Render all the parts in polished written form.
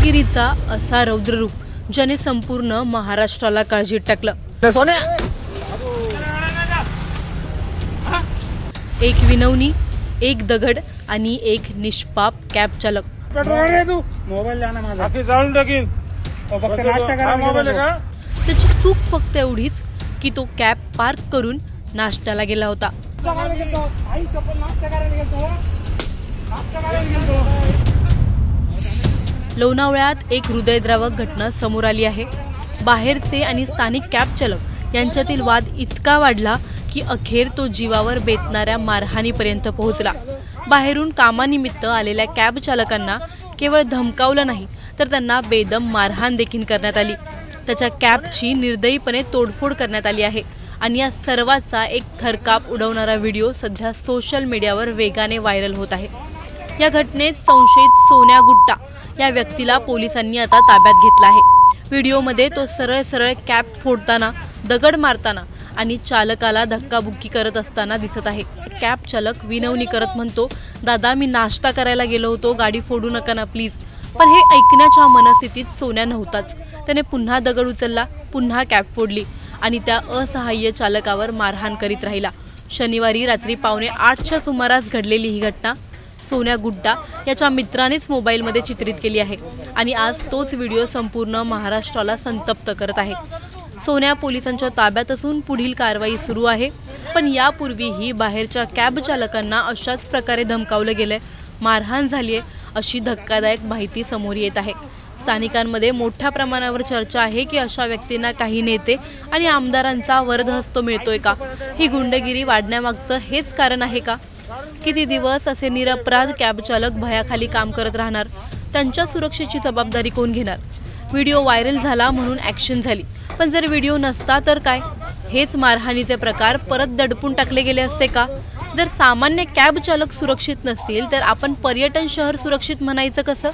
गुंडगिरीचा असा रौद्ररूप ज्याने संपूर्ण महाराष्ट्राला काळजीत टाकलं। एक विनवणी, एक दगड आणि एक निष्पाप कॅब चालक। त्याची चूक फक्त एवढीच की तो कॅब पार्क करून नाश्त्याला गेला होता। लोणावळ्यात एक हृदयद्रावक घटना समोर आली आहे। बाहेरचे आणि स्थानिक कॅब चालक यांच्यातील वाद इतका वाढला की अखेर तो जीवावर बेतणाऱ्या मारहाणीपर्यंत पोहोचला। बाहेरून कामानिमित्त आलेल्या कॅब चालकांना केवळ धमकावलं नाही तर त्यांना बेदम मारहाण देखील करण्यात आली। त्याच्या कॅबची निर्दयीपणे तोडफोड करण्यात आली आहे आणि या सर्वाचा एक थरकाप उडवणारा व्हिडिओ सध्या सोशल मीडियावर वेगाने व्हायरल होत आहे। या घटनेत संशयित सोन्या गुट्टा या व्यक्तीला पोलिसांनी आता ताब्यात घेतला आहे। व्हिडिओमध्ये तो सरळ सरळ कॅब फोडताना, दगड मारताना आणि चालकाला धक्काबुक्की करत असताना दिसत आहे। कॅब चालक विनवणी करत म्हणतो, दादा मी नाश्ता करायला गेलो होतो, गाडी फोडू नका ना प्लीज। पण हे ऐकण्याच्या मनस्थितीत सोन्या नव्हताच। त्याने पुन्हा दगड उचलला, पुन्हा कॅब फोडली आणि त्या असहाय्य चालकावर मारहाण करीत राहिला। शनिवारी रात्री 7:15च्या सुमारास घडलेली ही घटना सोन्या गुड्डा याच्या मित्रानेच मोबाईलमध्ये चित्रित केली आहे आणि आज तोच व्हिडिओ संपूर्ण महाराष्ट्राला संतप्त करत आहे। सोन्या पोलिसांच्या ताब्यात असून पुढील कारवाई सुरू आहे। पण यापूर्वीही बाहेरच्या कॅब चालकांना अशाच प्रकारे धमकावलं गेलंय, मारहाण झालीये अशी धक्कादायक माहिती समोर येत आहे। स्थानिकांमध्ये मोठ्या प्रमाणावर चर्चा आहे की अशा व्यक्तींना काही नेते आणि आमदारांचा वरदहस्त मिळतोय का? ही गुंडगिरी वाढण्यामागचं हेच कारण आहे का? किती दिवस असे निरपराध कॅब चालक भयाखाली काम करत राहणार? त्यांच्या सुरक्षेची जबाबदारी कोण घेणार? व्हिडिओ व्हायरल झाला म्हणून ॲक्शन झाली, पण जर व्हिडिओ नसता तर काय? हेच मारहाणीचे प्रकार परत दडपून टाकले गेले असते का? जर सामान्य कॅब चालक सुरक्षित नसतील तर आपण पर्यटन शहर सुरक्षित म्हणायचं कसं?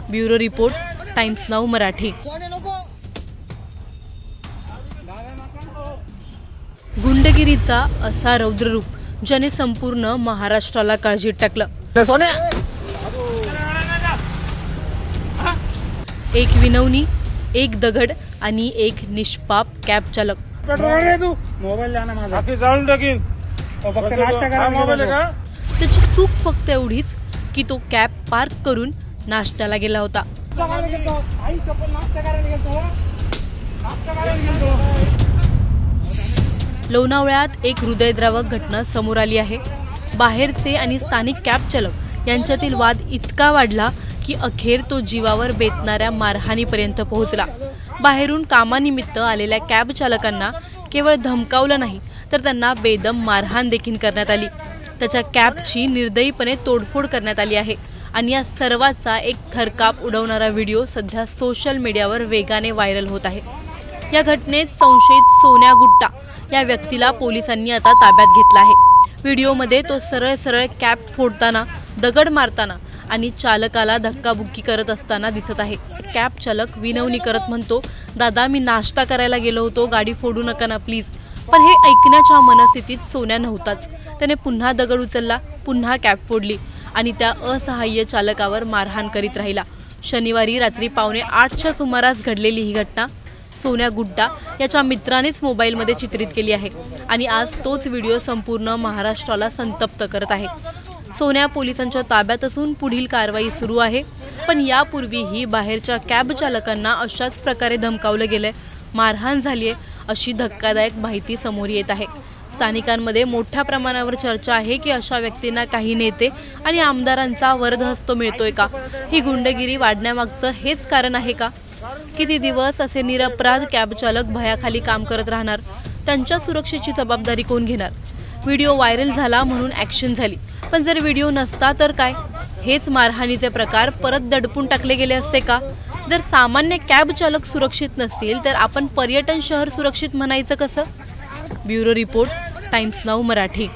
Bureau report, Times Now Marathi. गुंडगिरीचा असा रौद्ररूप ज्याने संपूर्ण महाराष्ट्राला काळजीत टाकलं। एक विनवणी, एक दगड आणि एक निष्पाप कॅब चालक। त्याची चूक फक्त एवढीच की तो कॅब पार्क करून नाश्त्याला गेला होता। लोणावळ्यात एक हृदयद्रावक घटना समोर आली आहे। बाहेरचे आणि स्थानिक कॅब चालक यांच्यातील वाद इतका वाढला की अखेर तो जीवावर बेतणाऱ्या मारहाणीपर्यंत पोहोचला। बाहेरून कामानिमित्त आलेल्या कॅब चालकांना केवळ धमकावलं नाही तर त्यांना बेदम मारहाण देखील करण्यात आली। त्याच्या कॅबची निर्दयीपणे तोडफोड करण्यात आली आहे आणि या सर्वाचा एक थरकाप उडवणारा व्हिडिओ सध्या सोशल मीडियावर वेगाने व्हायरल होत आहे। या घटनेत संशयित सोन्या गुट्टा या व्यक्तीला पोलिसांनी आता ताब्यात घेतला आहे। व्हिडिओमध्ये तो सरळ सरळ कॅब फोडताना, दगड मारताना आणि चालकाला धक्काबुक्की करत असताना दिसत आहे। कॅब चालक विनवणी करत म्हणतो, दादा मी नाश्ता करायला गेलो होतो, गाडी फोडू नका ना प्लीज। पण हे ऐकण्याच्या मनस्थितीत सोन्या नव्हताच। त्याने पुन्हा दगड उचलला, पुन्हा कॅब फोडली आणि त्या असहाय्य चालकावर मारहाण करीत राहिला। शनिवारी रात्री 7:15च्या सुमारास घडलेली ही घटना सोन्या गुड्डा याच्या मित्रानेच मोबाईलमध्ये चित्रित केली आहे आणि आज तोच व्हिडिओ संपूर्ण महाराष्ट्राला संतप्त करत आहे। सोन्या पोलिसांच्या ताब्यात असून पुढील कारवाई सुरू आहे। पण यापूर्वीही बाहेरच्या कॅब चालकांना अशाच प्रकारे धमकावलं गेलंय, मारहाण झालीये अशी धक्कादायक माहिती समोर येत आहे। स्थानिकांमध्ये मोठ्या प्रमाणावर चर्चा आहे की अशा व्यक्तींना काही नेते आणि आमदारांचा वरदहस्त मिळतोय का? ही गुंडगिरी वाढण्यामागचं हेच कारण आहे का? किती दिवस असे निरपराध कॅब चालक भयाखाली काम करत राहणार? त्यांच्या सुरक्षेची जबाबदारी कोण घेणार? व्हिडिओ व्हायरल झाला म्हणून ॲक्शन झाली, पण जर व्हिडिओ नसता तर काय? हेच मारहाणीचे प्रकार परत दडपून टाकले गेले असते का? जर सामान्य कॅब चालक सुरक्षित नसतील तर आपण पर्यटन शहर सुरक्षित म्हणायचं कसं? Bureau report, Times Now Marathi.